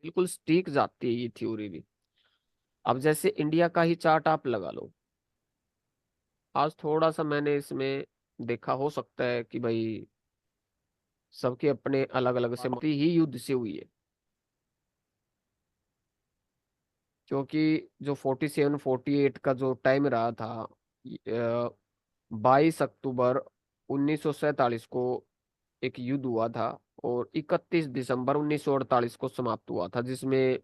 बिल्कुल स्टीक जाती है ये थ्योरी भी। अब जैसे इंडिया का ही चार्ट आप लगा लो। आज थोड़ा सा मैंने इसमें देखा, हो सकता है कि भाई सबके अपने अलग अलग सहमति ही युद्ध से हुई है। क्योंकि जो 47-48 का जो टाइम रहा था, 22 अक्टूबर 1947 को एक युद्ध हुआ था, और 31 दिसंबर 1948 को समाप्त हुआ था, जिसमें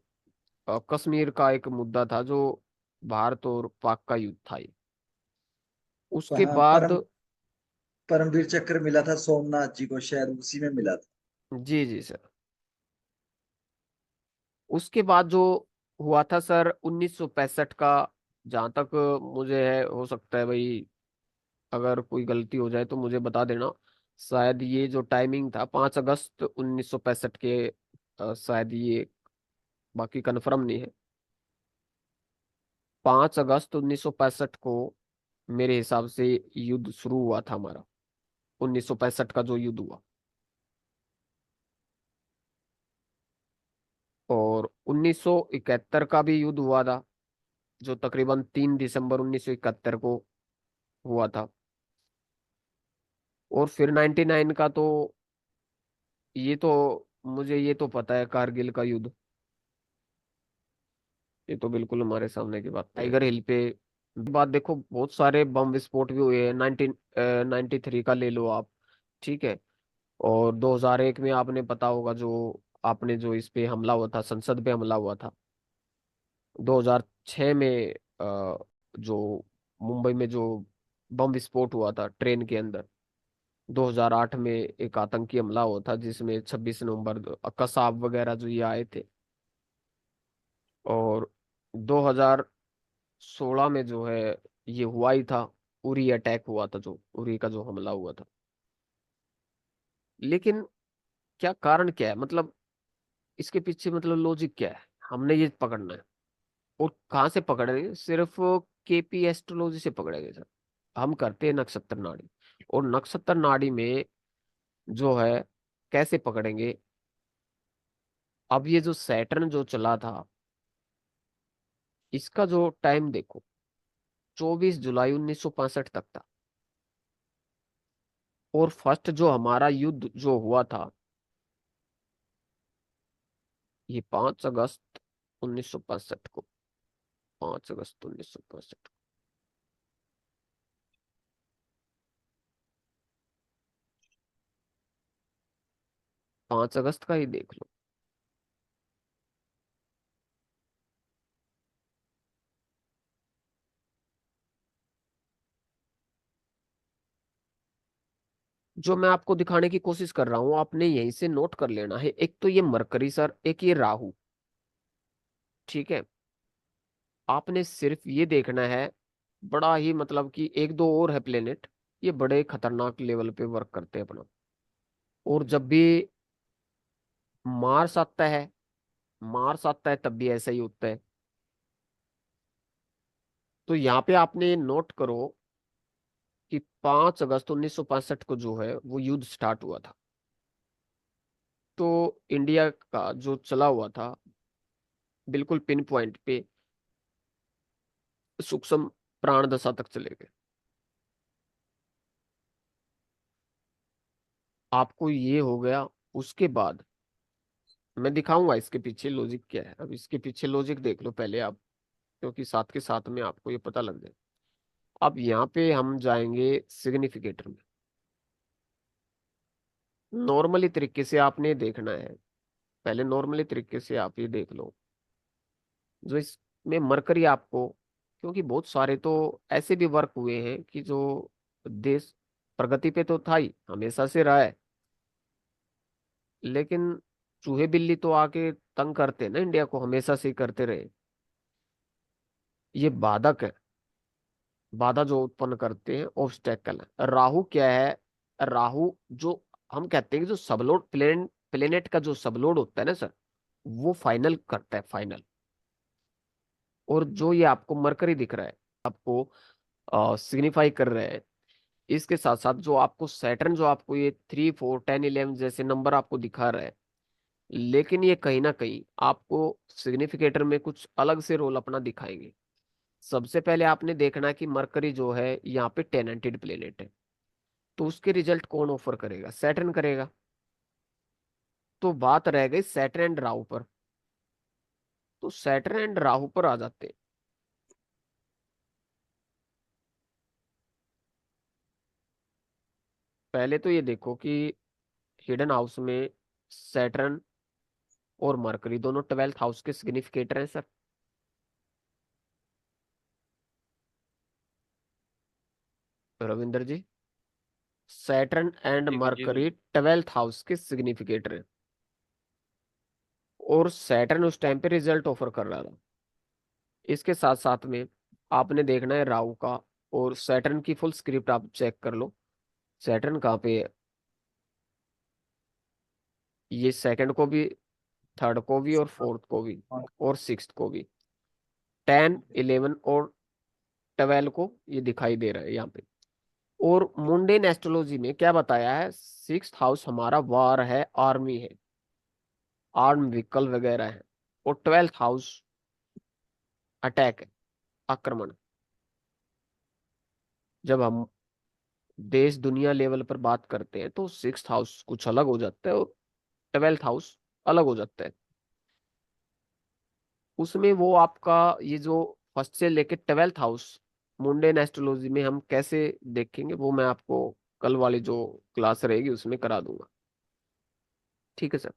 कश्मीर का एक मुद्दा था, जो भारत और पाक का युद्ध था ये। उसके वहाँ बाद, परमवीर चक्र मिला था सोमनाथ जी को, शायद उसी में मिला था। जी जी सर, उसके बाद जो हुआ था सर 1965 का, जहां तक मुझे है, हो सकता है भाई अगर कोई गलती हो जाए तो मुझे बता देना। शायद ये जो टाइमिंग था 5 अगस्त 1965 के, शायद ये, बाकी कंफर्म नहीं है। 5 अगस्त 1965 को मेरे हिसाब से युद्ध शुरू हुआ था हमारा, 1965 का जो युद्ध हुआ। और 1971 का भी युद्ध हुआ था, जो तकरीबन 3 दिसंबर 1971 को हुआ था। और फिर 99 का तो, ये तो मुझे ये तो पता है, कारगिल का युद्ध। ये तो बिल्कुल हमारे सामने की बात, टाइगर हिल पे बात देखो, बहुत सारे बम विस्फोट भी हुए हैं। 1993 का ले लो आप, ठीक है। और 2001 में आपने पता होगा, जो आपने जो इस पे हमला हुआ था, संसद पे हमला हुआ था। 2006 में जो मुंबई में जो बम विस्फोट हुआ था ट्रेन के अंदर। 2008 में एक आतंकी हमला हुआ था, जिसमें 26 नवंबर कसाब वगैरह जो ये आए थे। और 2016 में जो है ये हुआ ही था, उरी अटैक हुआ था, जो उरी का जो हमला हुआ था। लेकिन क्या कारण क्या है, मतलब इसके पीछे मतलब लॉजिक क्या है, हमने ये पकड़ना है। और कहाँ से पकड़ेंगे, सिर्फ केपी एस्ट्रोलॉजी से पकड़ेंगे सर। हम करते हैं नक्षत्र नाड़ी, और नक्षत्र नाड़ी में जो है कैसे पकड़ेंगे। अब ये जो सैटर्न जो चला था, इसका जो टाइम देखो, 24 जुलाई 1965 तक था। और फर्स्ट जो हमारा युद्ध जो हुआ था, ये 5 अगस्त 1965 को, 5 अगस्त 1965 को। 5 अगस्त का ही देख लो। जो मैं आपको दिखाने की कोशिश कर रहा हूं, आपने यहीं से नोट कर लेना है। एक तो ये मरकरी सर, एक ये राहु, ठीक है। आपने सिर्फ ये देखना है, बड़ा ही मतलब कि एक दो और है प्लेनेट, ये बड़े खतरनाक लेवल पे वर्क करते हैं अपना। और जब भी मार्स आता है, मार्स आता है तब भी ऐसा ही होता है। तो यहाँ पे आपने नोट करो कि 5 अगस्त 1965 को जो है वो युद्ध स्टार्ट हुआ था। तो इंडिया का जो चला हुआ था, बिल्कुल पिन पॉइंट पे सूक्ष्म प्राण दशा तक चले गए। आपको ये हो गया। उसके बाद मैं दिखाऊंगा इसके पीछे लॉजिक क्या है। अब इसके पीछे लॉजिक देख लो पहले आप, क्योंकि साथ के साथ में आपको ये पता लग जाए। अब यहाँ पे हम जाएंगे सिग्निफिकेटर में। नॉर्मली तरीके से आपने देखना है, पहले नॉर्मली तरीके से आप ये देख लो, जो इसमें मरकरी आपको, क्योंकि बहुत सारे तो ऐसे भी वर्क हुए हैं कि जो देश प्रगति पे तो था ही, हमेशा से रहा है। लेकिन चूहे बिल्ली तो आके तंग करते हैं ना इंडिया को, हमेशा से ही करते रहे। ये बाधक है, बाधा जो उत्पन्न करते हैं, ऑब्स्टेकल है। राहु क्या है, राहु जो हम कहते हैं कि जो सबलोड प्लेनेट का जो सबलोड होता है ना सर, वो फाइनल करता है, फाइनल। और जो ये आपको मरकरी दिख रहा है, आपको सिग्निफाई कर रहा है, इसके साथ साथ जो आपको सैटर्न, जो आपको ये 3 4 10 11 जैसे नंबर आपको दिखा रहा है, लेकिन ये कहीं ना कहीं आपको सिग्निफिकेटर में कुछ अलग से रोल अपना दिखाएंगे। सबसे पहले आपने देखना कि मरकरी जो है यहाँ पे टेनेंटेड प्लेनेट है, तो उसके रिजल्ट कौन ऑफर करेगा? सैटर्न करेगा। तो बात रह गई सैटर्न एंड राहु पर। तो सैटर्न एंड राहु पर आ जाते हैं। पहले तो ये देखो कि हिडन हाउस में सैटर्न और मरकरी दोनों 12th हाउस के सिग्निफिकेटर हैं sir. Ravindra ji, Saturn and जी मरकरी बोलिए। 12th हाउस के सिग्निफिकेटर हैं। और सैटर्न उस टाइम पे रिजल्ट ऑफर कर रहा था। इसके साथ साथ में आपने देखना है राहु का। और सैटर्न की फुल स्क्रिप्ट आप चेक कर लो। सैटर्न कहाँ पे है? ये सेकंड को भी, थर्ड को भी, और फोर्थ को भी, और सिक्स्थ को भी। 10, 11 और 12 को ये दिखाई दे रहा है यहाँ पे। और मुंडेन एस्ट्रोलॉजी में क्या बताया है? 6th हाउस हमारा वार है, आर्मी है, आर्म व्हीकल वगैरह है। और 12th हाउस अटैक है, आक्रमण। जब हम देश दुनिया लेवल पर बात करते हैं तो 6th हाउस कुछ अलग हो जाता है और 12th हाउस अलग हो जाता है। उसमें वो आपका ये जो फर्स्ट से लेके 12th हाउस मुंडेन एस्ट्रोलॉजी में हम कैसे देखेंगे, वो मैं आपको कल वाली जो क्लास रहेगी उसमें करा दूंगा। ठीक है सर।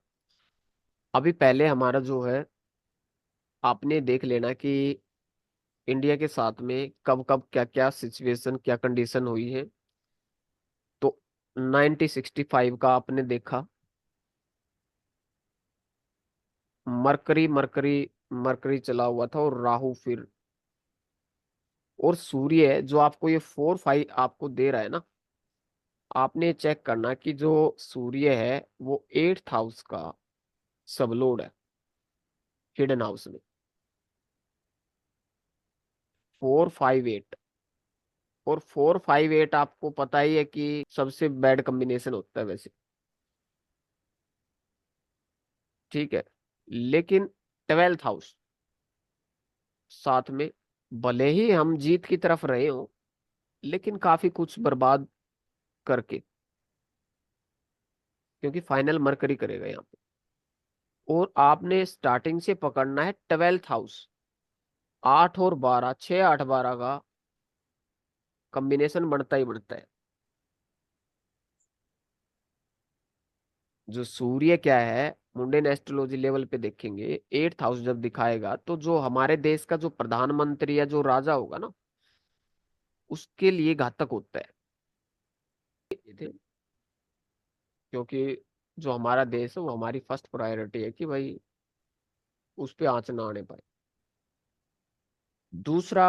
अभी पहले हमारा जो है, आपने देख लेना कि इंडिया के साथ में कब कब क्या क्या सिचुएशन, क्या कंडीशन हुई है। तो 1965 का आपने देखा, मरकरी मरकरी मरकरी चला हुआ था और राहु फिर। और सूर्य है जो आपको ये 4, 5 आपको दे रहा है ना, आपने चेक करना कि जो सूर्य है वो 8th हाउस का सबलोड है हिडन हाउस में। 4, 5, 8। और 4, 5, 8 आपको पता ही है कि सबसे बैड कॉम्बिनेशन होता है वैसे। ठीक है। लेकिन 12th हाउस साथ में, भले ही हम जीत की तरफ रहे हो, लेकिन काफी कुछ बर्बाद करके, क्योंकि फाइनल मरकरी करेगा यहाँ पे। और आपने स्टार्टिंग से पकड़ना है 12th हाउस। 8 और 12, 6, 8, 12 का कॉम्बिनेशन बढ़ता ही बढ़ता है। जो सूर्य क्या है, मुंडेन एस्ट्रोलॉजी लेवल पे देखेंगे 8th हाउस जब दिखाएगा, तो जो हमारे देश का जो प्रधानमंत्री या जो राजा होगा ना, उसके लिए घातक होता है। क्योंकि जो हमारा देश है वो हमारी फर्स्ट प्रायोरिटी है कि भाई उस पे आंच ना आने पाए। दूसरा,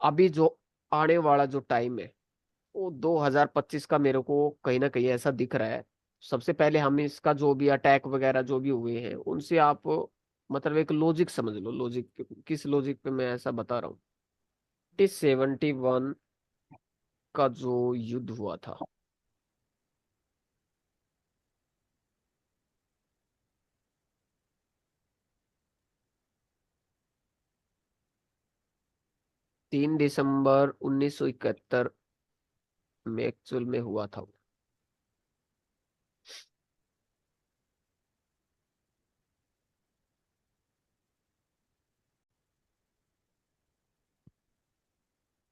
अभी जो आने वाला जो टाइम है वो 2025 का मेरे को कहीं ना कहीं ऐसा दिख रहा है। सबसे पहले हम इसका जो भी अटैक वगैरह जो भी हुए हैं उनसे आप मतलब एक लॉजिक समझ लो। लॉजिक किस लॉजिक पे मैं ऐसा बता रहा हूँ? 71 का जो युद्ध हुआ था, 3 दिसंबर 1971 में एक्चुअल में हुआ था।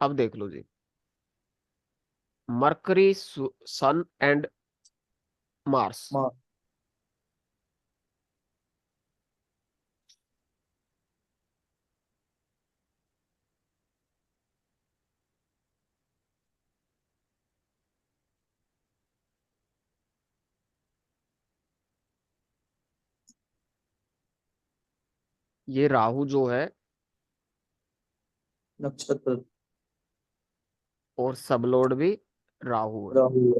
अब देख लो जी, मरकरी, सन एंड मार्स। हाँ। ये राहु जो है, नक्षत्र। और सबलोड भी राहु है। राहु।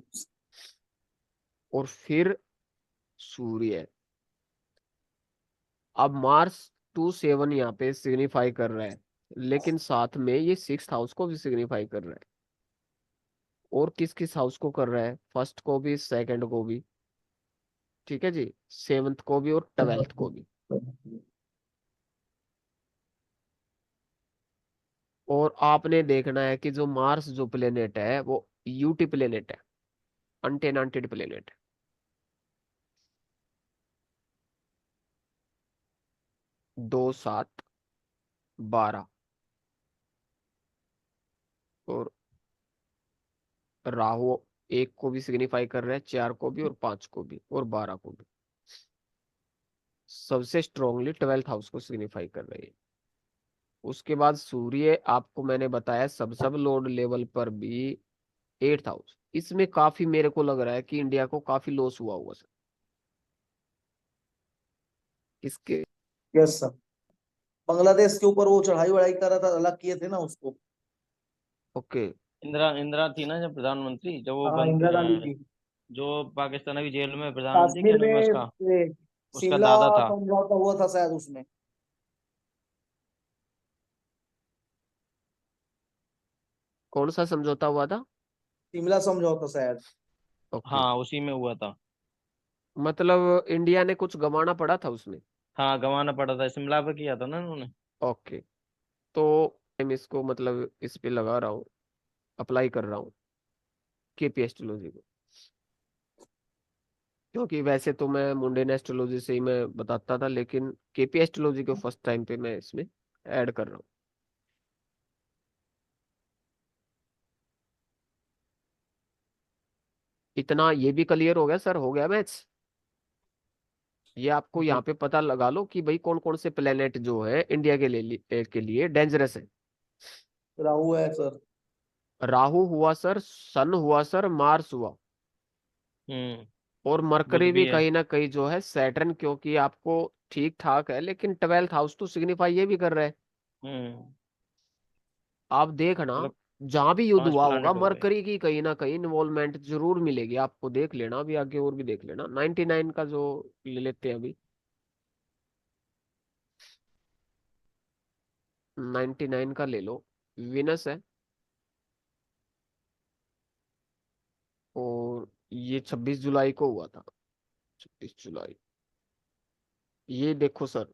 और फिर सूर्य है। अब मार्स 2, 7 यहाँ पे सिग्निफाई कर रहा है, लेकिन साथ में ये 6th हाउस को भी सिग्निफाई कर रहा है। और किस किस हाउस को कर रहा है? फर्स्ट को भी, सेकंड को भी, ठीक है जी, 7th को भी और 12th को भी। और आपने देखना है कि जो मार्स जो प्लेनेट है वो यूटी प्लेनेट है, अनटेनांटेड प्लेनेट है। 2, 7, 12। और राहु 1 को भी सिग्निफाई कर रहा है, 4 को भी और 5 को भी और 12 को भी। सबसे स्ट्रांगली 12th हाउस को सिग्निफाई कर रही है। उसके बाद सूर्य आपको मैंने बताया सब लोड लेवल पर भी 8th हाउस। इसमें काफी मेरे को लग रहा है कि इंडिया को काफी लॉस हुआ होगा सर इसके। Yes sir. बांग्लादेश के ऊपर वो चढ़ाई वढ़ाई कर रहा था, अलग किए थे ना उसको। ओके। इंदिरा इंदिरा थी ना जब प्रधानमंत्री, जब वो हाँ, बंद इंदिरा गांधी थी। जो पाकिस्तान अभी जेल में प्रधानमंत्री, क्या कश्मीर नाम है में उसका? ये उसका शिमला दादा था। समझौता हुआ था शायद उसमें। कौन सा समझौता हुआ था? शिमला समझौता शायद। ओके। हाँ, उसी में हुआ था। मतलब इंडिया ने कुछ गंवाना पड़ा था उसमें। हाँ, गंवाना पड़ा था, शिमला पे किया था ना उन्होंने। ओके। तो मैं इसको मतलब इस पे लगा रहा हूँ, अप्लाई कर रहा हूँ केपी एस्ट्रोलॉजी को। क्योंकि वैसे तो मैं मुंडेन एस्ट्रोलॉजी से ही मैं बताता था, लेकिन केपी एस्ट्रोलॉजी को फर्स्ट टाइम पे मैं इसमें ऐड कर रहा हूँ। इतना ये भी क्लियर हो गया सर, हो गया मैथ्स। ये आपको जी। यहाँ पे पता लगा लो कि भाई कौन कौन से प्लेनेट जो है इंडिया के लिए डेंजरस है। राहु है सर। राहु हुआ सर, सन हुआ सर, मार्स हुआ, हम्म। और बुध मरकरी भी भी है। कहीं ना कहीं जो है सैटर्न, क्योंकि आपको ठीक ठाक है, लेकिन 12th हाउस तो सिग्निफाई ये भी कर रहा है। हम्म। आप देखना, मतलब जहां भी युद्ध 5 हुआ होगा प्लानिट हो गए। मरकरी की कहीं ना कहीं इन्वॉल्वमेंट जरूर मिलेगी आपको। देख लेना अभी आगे, और भी देख लेना। 99 का जो ले लेते हैं अभी, 99 का ले लो। विनस है, और ये 26 जुलाई को हुआ था। 26 जुलाई। ये देखो sir,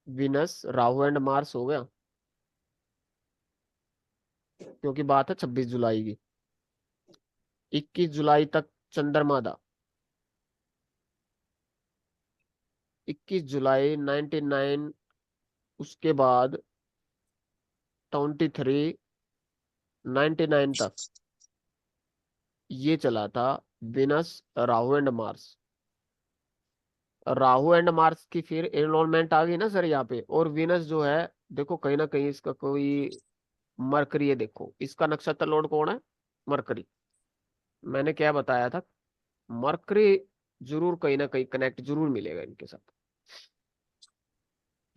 Venus Rahu and Mars हो गया, क्योंकि बात है 26 जुलाई की। 21 जुलाई तक चंद्रमा था। 21 जुलाई 99। उसके बाद 23 99 तक ये चला था Venus Rahu and Mars. Rahu and Mars की फिर एनरोलमेंट आ गई ना सर यहाँ पे। और विनस जो है, देखो कहीं ना कहीं इसका कोई मरकरी है। देखो इसका नक्षत्र लॉर्ड कौन है? मरकरी। मैंने क्या बताया था? मरकरी जरूर कहीं ना कहीं कनेक्ट जरूर मिलेगा इनके साथ।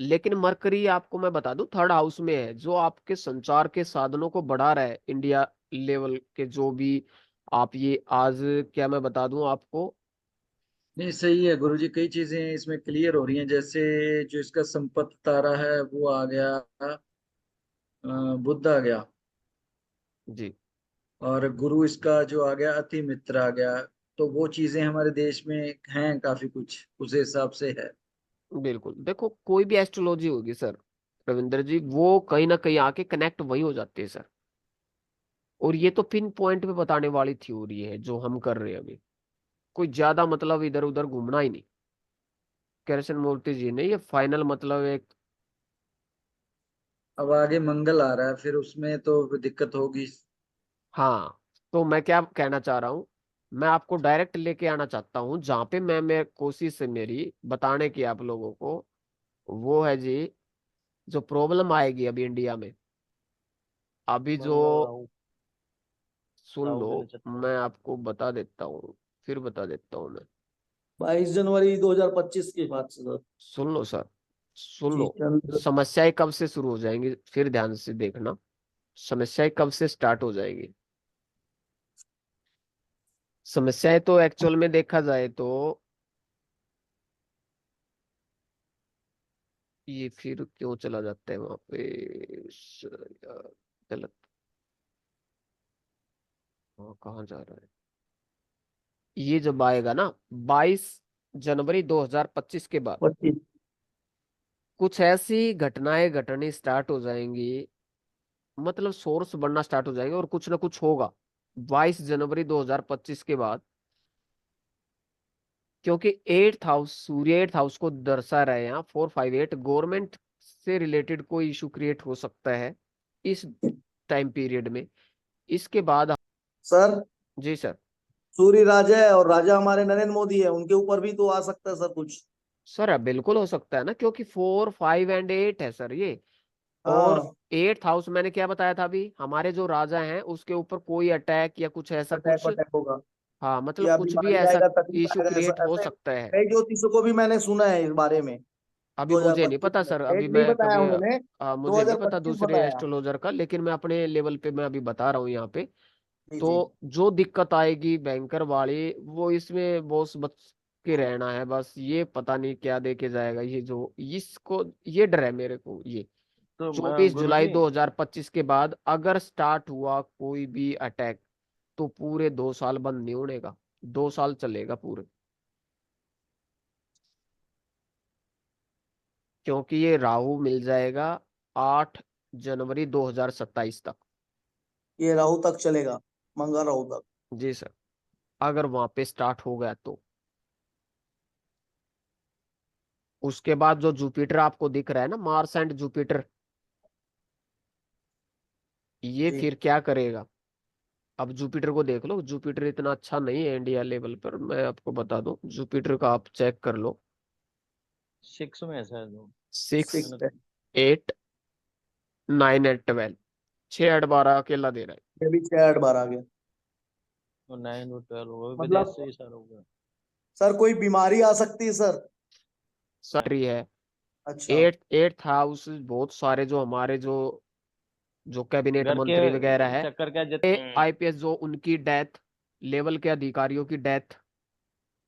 लेकिन मरकरी आपको मैं बता दूं 3rd हाउस में है, जो आपके संचार के साधनों को बढ़ा रहा है इंडिया लेवल के। जो भी आप ये आज, क्या मैं बता दूं आपको? नहीं सही है गुरुजी, कई चीजें इसमें क्लियर हो रही हैं। जैसे जो इसका संपत्ति तारा है वो आ गया, बुध आ गया। जी और गुरु इसका जो आ गया अति मित्र आ गया। तो वो चीजें हमारे देश में हैं, काफी कुछ उस हिसाब से है। बिल्कुल। देखो कोई भी एस्ट्रोलॉजी होगी सर रविंद्र जी, वो कहीं ना कहीं आके कनेक्ट वही हो जाते हैं सर। और ये तो पिन पॉइंट पे बताने वाली थ्योरी है जो हम कर रहे हैं अभी। कोई ज्यादा मतलब इधर उधर घूमना ही नहीं। कृष्ण मूर्ति जी ने ये फाइनल मतलब एक। अब आगे मंगल आ रहा है, फिर उसमें तो दिक्कत होगी। हाँ, तो मैं क्या कहना चाह रहा हूँ, मैं आपको डायरेक्ट लेके आना चाहता हूँ जहाँ पे मैं कोशिश है मेरी बताने की आप लोगों को। वो है जी, जो प्रॉब्लम आएगी अभी इंडिया में, अभी जो, मंगल और राहु। सुन राहु लो, के नक्षत्र। मैं आपको बता देता हूँ, फिर बता देता हूँ मैं। 22 जनवरी 2025 के बाद से सर। सुन लो सर, सुन जी लो। चंद्र। समस्याएं कब से शुरू हो जाएंगी फिर ध्यान से देखना। समस्याएं कब से स्टार्ट हो जाएगी? समस्याएं तो एक्चुअल में देखा जाए तो, ये फिर क्यों चला जाता है वहां पे यार, गलत। वहाँ कहाँ जा रहा है? ये जब आएगा ना 22 जनवरी 2025 के बाद 25। कुछ ऐसी घटनाएं घटनी स्टार्ट हो जाएंगी, मतलब सोर्स बनना स्टार्ट हो जाएंगे और कुछ ना कुछ होगा 22 जनवरी 2025 के बाद। क्योंकि 8th हाउस, सूर्य 8th हाउस को दर्शा रहे हैं यहाँ 458, गवर्नमेंट से रिलेटेड कोई इशू क्रिएट हो सकता है इस टाइम पीरियड में। इसके बाद सर जी सर। सूर्य राजा है और राजा हमारे नरेंद्र मोदी है, उनके ऊपर भी तो आ सकता है सर कुछ। सर बिल्कुल हो सकता है ना, क्योंकि 4, 5 एंड 8 है सर ये। और हाँ, 8th हाउस मैंने क्या बताया था अभी, हमारे जो राजा हैं उसके ऊपर कोई अटैक या कुछ ऐसा अटैक कुछ। अटैक होगा हाँ मतलब या कुछ भी बीमारी ऐसा आएगा, तकलीफ इशू आएगा, ऐसा क्रिएट हो ऐसे सकता है। कई ज्योतिषों को भी मैंने सुना है इस बारे में। अभी मुझे नहीं 2025 पता में सर, अभी डेट नहीं मैं बताया कभी उन्होंने, मुझे नहीं पता 2025 दूसरे बताया। एस्ट्रोलॉजर का, लेकिन मैं अपने लेवल पे मैं अभी बता रहा हूँ यहाँ पे। जी जी। तो जो दिक्कत आएगी बैंकर वाली, वो इसमें बॉस बच के रहना है बस। ये पता नहीं क्या देके जाएगा ये, जो इसको ये डर है मेरे को ये। तो 24 जुलाई गुरुजी 2025 के बाद अगर स्टार्ट हुआ कोई भी अटैक, तो पूरे 2 साल बंद नहीं होने का, 2 साल चलेगा पूरे। क्योंकि ये राहु मिल जाएगा 8 जनवरी 2027 तक। ये राहु तक चलेगा, मंगल राहु तक। जी सर, अगर वहां पे स्टार्ट हो गया तो। उसके बाद जो जुपिटर आपको दिख रहा है ना, मार्स एंड जुपिटर, ये जी फिर क्या करेगा। अब जुपिटर को देख लो, जुपिटर इतना अच्छा नहीं है इंडिया लेवल पर, मैं आपको बता दूं जुपिटर का आप चेक कर लो। 6 में है शायद वो। 6, सिक्स मैंने है। 8, 9 एंड 12, 6, 8, 12 अकेला दे रहा है। ये भी 6 8 12 आ गया। वो 9 और 12 वो भी विदेश से मतलब ही सारा होगा। सर कोई बीमारी आ सकती है सर? सही है। अच्छा। एट्थ हाउस बहुत सारे जो हमारे जो कैबिनेट घर के मंत्री वगैरह है, चक्कर का आईपीएस जो उनकी डेथ, लेवल के अधिकारियों की डेथ,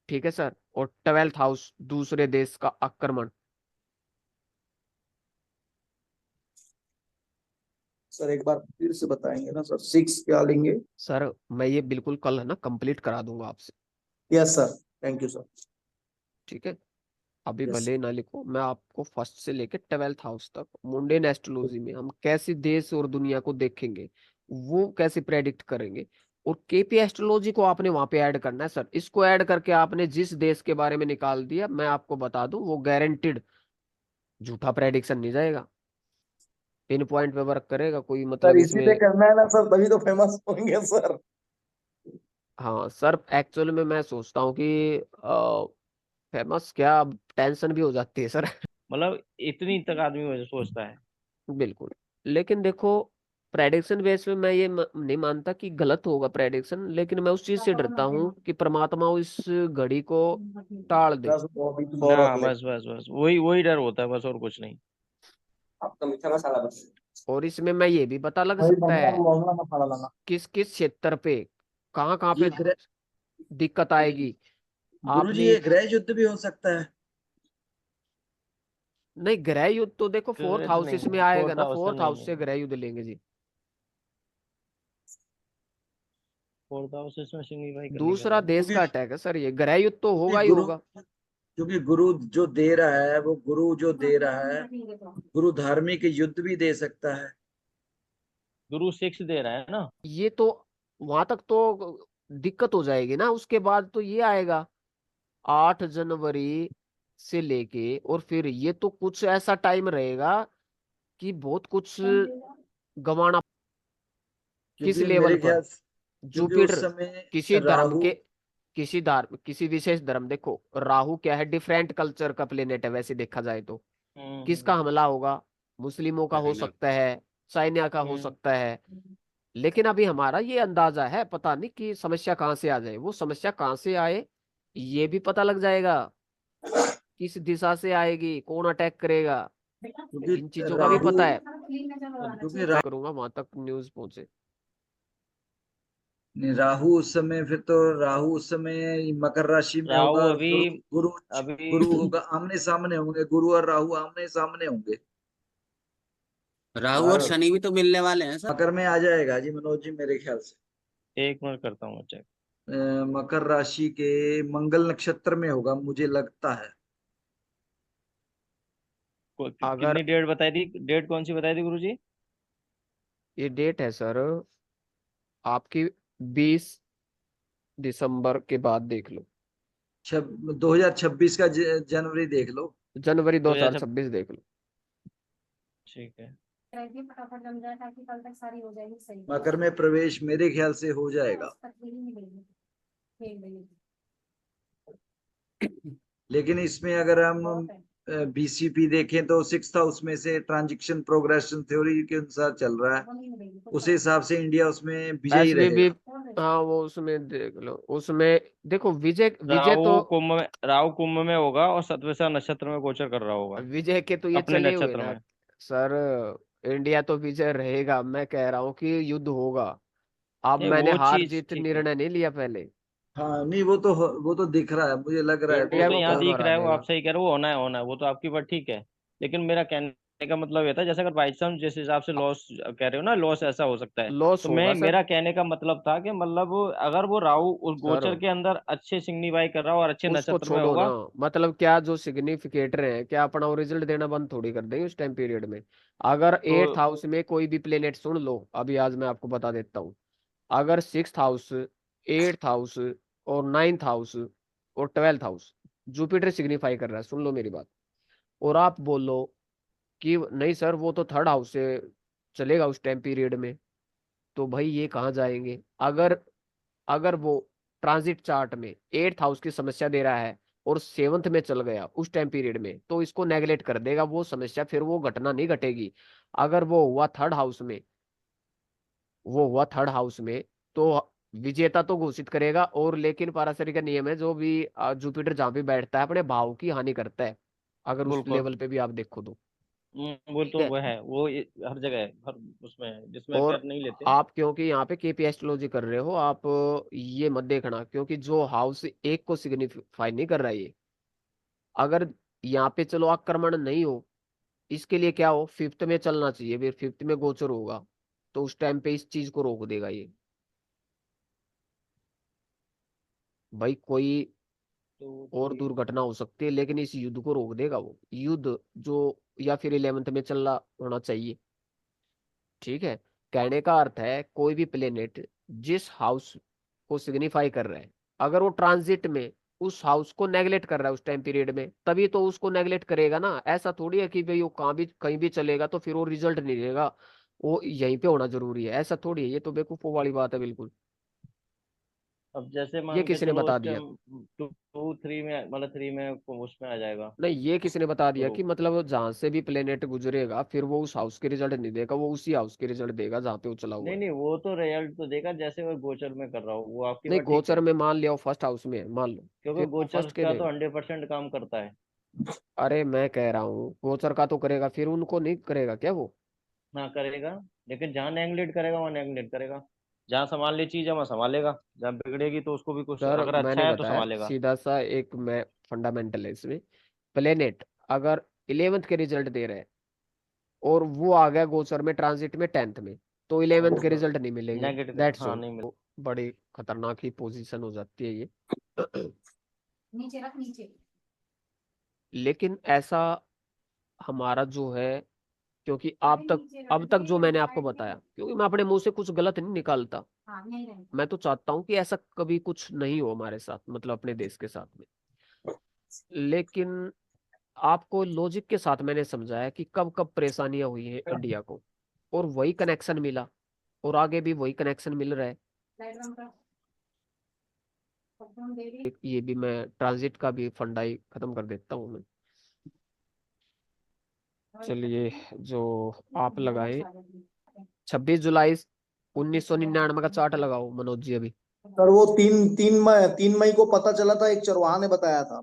ठीक है सर। और 12th हाउस दूसरे देश का आक्रमण। सर एक बार फिर से बताएंगे ना सर, 6 क्या लेंगे? सर मैं ये बिल्कुल कल है ना कंप्लीट करा दूंगा आपसे। Yes sir, thank you sir. ठीक है, अभी यस। भले ना लिखो, मैं आपको फर्स्ट से लेके 12th हाउस तक मुंडेन एस्ट्रोलॉजी में हम कैसे देश और दुनिया को देखेंगे, वो कैसे प्रेडिक्ट करेंगे। और केपी एस्ट्रोलॉजी को आपने वहां पे ऐड करना है सर। इसको ऐड करके आपने जिस देश के बारे में निकाल दिया, मैं आपको बता दूं वो गारंटेड झूठा प्रेडिक्शन नहीं जाएगा, पिन पॉइंट पे वर्क करेगा कोई, सर मतलब इसी पे इसमें। करना है ना सर, तभी तो फेमस होंगे सर। हाँ सर, एक्चुअल में मैं सोचता हूँ कि फेमस क्या, अब टेंशन भी हो जाती है सर। मतलब इतनी तक आदमी वैसे सोचता है। बिल्कुल। लेकिन देखो, प्रेडिक्शन बेस पे मैं ये नहीं मानता कि गलत होगा प्रेडिक्शन, लेकिन मैं उस चीज से डरता हूँ कि परमात्मा इस घड़ी को टाल दे। बस वो अभी तो और ना रख ले। बस बस बस वही वही डर होता है बस, और कुछ नहीं। आपका मीठा मसाला बस। और इसमें मैं ये भी पता लग वही सकता बनता है, है लौंगा मसाला लाना। किस किस क्षेत्र पे कहाँ ये पे ग्रह दिक्कत आएगी। गुरुजी, आपने ये गृह युद्ध भी हो सकता है। नहीं, गृह युद्ध तो देखो फोर्थ गलत हाउस इसमें नहीं, आएगा फोर्थ ना, हाउस से फोर्थ नहीं हाउस नहीं। से गृह युद्ध लेंगे जी। फोर्थ हाउस इसमें सिग्निफाई कर नहीं कर दूसरा रहा है। देश क्योंकि का अटैक है सर, ये गृह युद्ध तो क्योंकि होगा ही गुरु होगा। क्योंकि गुरु जो दे रहा है, वो गुरु जो दे रहा है, गुरु धार्मिक युद्ध भी दे सकता है। गुरु 6 दे रहा है ना। ये तो वहां तक तो दिक्कत हो जाएगी ना, उसके बाद तो ये आएगा 8 जनवरी से लेके, और फिर ये तो कुछ ऐसा टाइम रहेगा कि बहुत कुछ गंवाना किस क्योंकि लेवल मेरे पर। ख्याल क्योंकि उस जुपिटर समय किसी धर्म राहु। के, किसी विशेष धर्म, देखो राहु क्या है, डिफरेंट कल्चर का प्लेनेट है वैसे देखा जाए तो। किसका हम्म हमला होगा, मुस्लिमों का हो सकता है, चाइना का हो हम्म सकता है। लेकिन अभी हमारा ये अंदाजा है, पता नहीं कि समस्या कहाँ से आ जाए, वो समस्या कहाँ से आए ये भी पता लग जाएगा, किस दिशा से आएगी, कौन अटैक करेगा, क्योंकि इन चीजों का भी राहु पता है। क्योंकि मैं करूंगा वहां तक न्यूज पहुंचे। राहु उस समय, फिर तो राहु उस समय मकर राशि में राहु होगा, और अभी गुरु अभी गुरु होगा, आमने सामने होंगे, गुरु और राहु आमने सामने होंगे। राहु और और शनि भी तो मिलने वाले हैं सर। मकर में आ जाएगा जी मनोज जी, मेरे ख्याल से। एक मिनट करता हूँ चेक। मकर राशि के मंगल नक्षत्र में होगा मुझे लगता है। अगर कितनी डेट बताई थी, डेट कौन सी बताई थी गुरुजी? ये डेट है सर आपकी 20 दिसंबर के बाद देख लो। 2026 का जनवरी देख लो। जनवरी 2026। 2026 देख लो। ठीक है। रहेगी, फटाफट जम जाए ताकि कल तक सारी हो जाएगी सही। मकर में प्रवेश मेरे ख्याल से हो जाएगा। तकलीफ नहीं मिलेगी, खेल रही लेकिन इसमें अगर हम बहुत है। बीसीपी देखें तो सिक्स हाउस में से ट्रांजिशन प्रोग्रेशन थ्योरी के अनुसार चल रहा है। वो नहीं मिलेगी उस हिसाब से इंडिया उसमें विजयी एसवीबी रहेगा। हाँ वो उसमें देख लो। उसमें देखो विजय विजय तो राहु कुंभ में होगा और सतविसा नक्षत्र में गोचर कर रहा होगा, विजय के तो ये अपने चले हुए नक्षत्र ना में। सर। इंडिया तो विजय रहेगा, मैं कह रहा हूँ कि युद्ध होगा। अब नहीं मैंने वो हार चीज जीत ठीक है, निर्णय नहीं लिया पहले। हाँ नहीं वो तो दिख रहा है, मुझे लग रहा है वो इंडिया तो को यहाँ कौन दिख हरा रहा है, वो आप देगा। सही कह रहे हो, वो होना है, होना है, वो तो आपकी बात ठीक है। लेकिन मेरा कहने का मतलब ये था, जैसे अगर बाई चांस जिस हिसाब से लॉस कह रहे हो ना, लॉस ऐसा हो सकता है। लॉस तो होगा मैं, सर। मेरा कहने का मतलब था कि मतलब अगर वो राहु उस सर गोचर के अंदर अच्छे सिग्निफाई कर रहा हो और अच्छे उसको नक्षत्र में छोड़ो ना। होगा। मतलब क्या जो सिग्निफिकेटर है क्या अपना वो रिजल्ट देना बंद थोड़ी कर देंगे उस टाइम पीरियड में। अगर तो 8th हाउस में कोई भी प्लेनेट, सुन लो अभी आज मैं आपको बता देता हूँ। अगर 6th हाउस, 8th हाउस और 9th हाउस और 12th हाउस जुपिटर सिग्निफाई कर रहा है, सुन लो मेरी बात। और आप बोलो कि नहीं सर वो तो 3rd हाउस से चलेगा उस टाइम पीरियड में, तो भाई ये कहाँ जाएंगे। अगर अगर वो ट्रांजिट चार्ट में 8th हाउस की समस्या दे रहा है और 7th में चल गया उस टाइम पीरियड में, तो इसको नेगलेक्ट कर देगा वो समस्या, फिर वो घटना नहीं घटेगी। अगर वो हुआ थर्ड हाउस में तो विजेता तो घोषित करेगा। और लेकिन पाराशरी का नियम है, जो भी जुपिटर जहां भी बैठता है अपने भाव की हानि करता है, अगर उस बिल्कुल। लेवल पे भी आप देखो तो। वो ठीक तो है। वो है, वो हर जगह है, हर उसमें है, जिसमें और खैर नहीं लेते। आप क्योंकि यहाँ पे केपी एस्ट्रोलॉजी कर रहे हो, आप ये मत देखना क्योंकि जो हाउस एक को सिग्निफाई नहीं कर रहा है ये। अगर यहाँ पे चलो आक्रमण नहीं हो, इसके लिए क्या हो, 5th में चलना चाहिए, फिर 5th में गोचर होगा तो उस टाइम पे इस चीज को रोक देगा ये। भाई कोई तो और ठीक। दुर्घटना हो सकती है लेकिन इस युद्ध को रोक देगा वो युद्ध जो, या फिर 11th में चल रहा होना चाहिए। ठीक है। कहने का अर्थ है कोई भी प्लेनेट जिस हाउस को सिग्निफाई कर रहा है, अगर वो ट्रांजिट में उस हाउस को नेगलेक्ट कर रहा है उस टाइम पीरियड में, तभी तो उसको नेगलेक्ट करेगा ना। ऐसा थोड़ी है कि भाई वो कहाँ भी कहीं भी चलेगा तो फिर वो रिजल्ट नहीं देगा, वो यहीं पे होना जरूरी है, ऐसा थोड़ी है। ये तो बेवकूफों वाली बात है बिल्कुल। अब जैसे ये मान के किसी ने चलो बता उसके दिया। टू टू थ्री में, मतलब थ्री में उसमें आ जाएगा नहीं, ये किसी ने बता दिया गुरु। कि मतलब जहां से भी प्लेनेट गुजरेगा फिर वो उस हाउस के रिजल्ट नहीं देगा, वो उसी हाउस के रिजल्ट देगा जहाँ पे वो चला हुआ नहीं है। नहीं, वो तो रिजल्ट तो देगा जैसे वो गोचर में कर रहा हो, वो आपकी नहीं, बात ठीक गोचर है। में मान लिया वो 1st हाउस में है मान लो, क्योंकि फिर वो गोचर फर्स्ट के का तो देगा। 100% काम करता है। अरे मैं कह रहा हूँ गोचर का तो करेगा, फिर उनको नहीं करेगा क्या वो। हाँ करेगा, लेकिन जहाँ नेगलेक्ट करेगा वहाँ नेगलेक्ट करेगा। जहाँ संभाल ली चीज है वहाँ संभालेगा, जहाँ बिगड़ेगी तो उसको भी कुछ, सर अगर मैंने अच्छा है तो बताया संभालेगा। सीधा सा एक मैं फंडामेंटल है इसमें। प्लेनेट अगर 11th के रिजल्ट दे रहे हैं और वो आ गया गोचर में ट्रांजिट में 10th में, तो 11th के रिजल्ट नहीं मिलेंगे, नेगेटिव, दैट्स हाँ ऑल। नहीं मिल। बड़ी खतरनाक ही पोजीशन हो जाती है ये। नीचे रख नीचे। लेकिन ऐसा हमारा जो है, क्योंकि अरे आप तक नीचे रख अब तक जो दे मैंने आपको मोबाइल में। बताया, क्योंकि मैं अपने मुंह से कुछ गलत नहीं निकालता। हाँ नहीं नहीं। मैं तो चाहता हूँ कि ऐसा कभी कुछ नहीं हो हमारे साथ, मतलब अपने देश के साथ में। लेकिन आपको लॉजिक के साथ मैंने समझाया कि कब कब परेशानियां हुई हैं इंडिया को, और वही कनेक्शन मिला, और आगे भी वही कनेक्शन मिल रहा है। लाइट बंद कर। फोन दे रही। ये भी मैं ट्रांजिट का भी फंडा ही खत्म कर देता हूँ मैं। चलिए, जो आप लगाए 26 जुलाई 1999 का चार्ट लगाओ मनोज जी अभी। सर वो 3 मई को पता चला था, एक चरवाहा ने बताया था।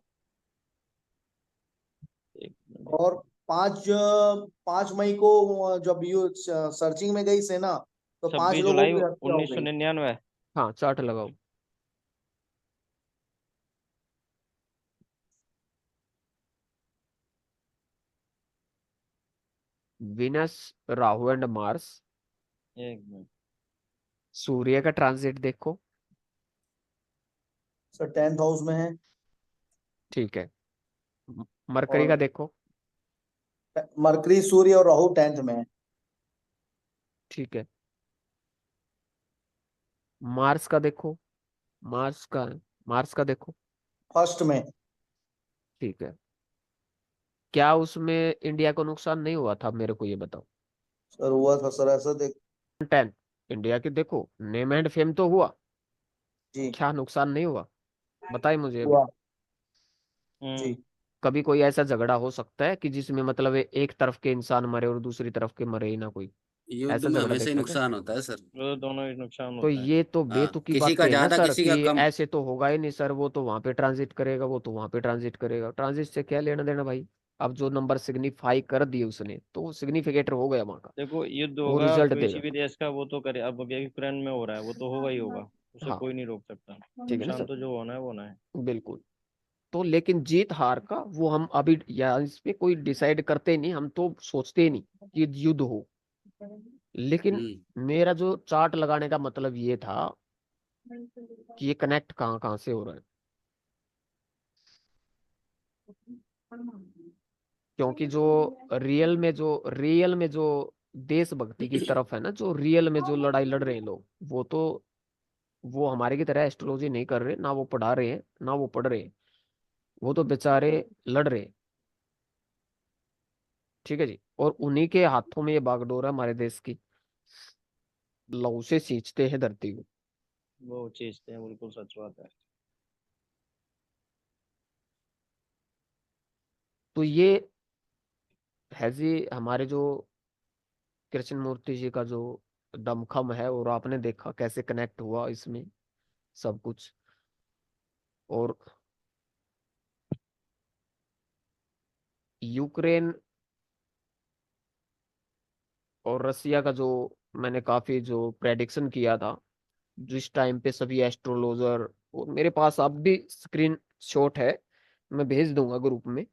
एक मिनट। और 5 मई को जब यू सर्चिंग में गई सेना, तो 5 लोगों 26 जुलाई की हत्या हो उन्नीस सौ गई। निन्यानवे हाँ चार्ट लगाओ। विनस, राहु एंड मार्स, एक मिनट। सूर्य का ट्रांजिट देखो। सर 10th हाउस में है। ठीक है। मरकरी का और देखो। मरकरी, सूर्य और राहु 10th में है। ठीक है। मार्स का देखो। मार्स का देखो। फर्स्ट में। ठीक है। क्या उसमें इंडिया को नुकसान नहीं हुआ था, मेरे को ये बताओ। सर हुआ था सर, ऐसा देख। 10 इंडिया के देखो, नेम एंड फेम तो हुआ, जी क्या नुकसान नहीं हुआ, बताइए मुझे अभी। हुआ। हम्म। जी कभी कोई ऐसा झगड़ा हो सकता है कि जिसमें मतलब एक तरफ के इंसान मरे और दूसरी तरफ के मरे ही ना कोई? युद्ध ऐसा में झगड़ा हमेशा ही देखा क्या? नुकसान होता है सर। वो दोनों ही नुकसान तो होता है। ये तो हाँ, बेतुकी किसी का बातें हैं ना ज्यादा सर, किसी का कि कम। ऐसे तो होगा ही नहीं सर, वो तो वहां पे ट्रांजिट करेगा, वो तो वहां पे ट्रांजिट करेगा, ट्रांजिट से क्या लेना देना भाई। अब जो नंबर सिग्निफाई कर दिए उसने, तो वो सिग्निफिकेटर हो गया वहां का, देखो युद्ध वो होगा रिजल्ट किसी देगा। भी देश का, वो तो करे। अब यूक्रेन में हो रहा है, वो तो होगा ही होगा, उसे हाँ, कोई नहीं रोक सकता। ठीक है ना नुकसान सर, तो जो होना है वो होना है। बिल्कुल। तो लेकिन जीत हार का वो हम अभी या इस पे कोई डिसाइड करते नहीं, हम तो सोचते ही नहीं कि युद्ध हो। लेकिन मेरा जो चार्ट लगाने का मतलब ये था कि ये कनेक्ट कहाँ कहाँ से हो रहा है, क्योंकि जो रियल में जो देशभक्ति की तरफ है ना, जो रियल में जो लड़ाई लड़ रहे हैं लोग, वो हमारे की तरह एस्ट्रोलॉजी नहीं कर रहे, ना वो पढ़ा रहे हैं ना वो पढ़ रहे हैं, वो तो बेचारे लड़ रहे हैं। ठीक है जी। और उन्हीं के हाथों में ये बागडोर है हमारे देश की, लहू से सींचते हैं धरती को। वो चीज है, बिल्कुल सच बात है। तो ये है जी हमारे जो कृष्ण मूर्ति जी का जो दमखम है, और आपने देखा कैसे कनेक्ट हुआ इसमें सब कुछ। और यूक्रेन और रसिया का जो मैंने काफी जो प्रेडिक्शन किया था, जिस टाइम पे सभी एस्ट्रोलॉजर, और मेरे पास अब भी स्क्रीन शॉट है, मैं भेज दूंगा ग्रुप में,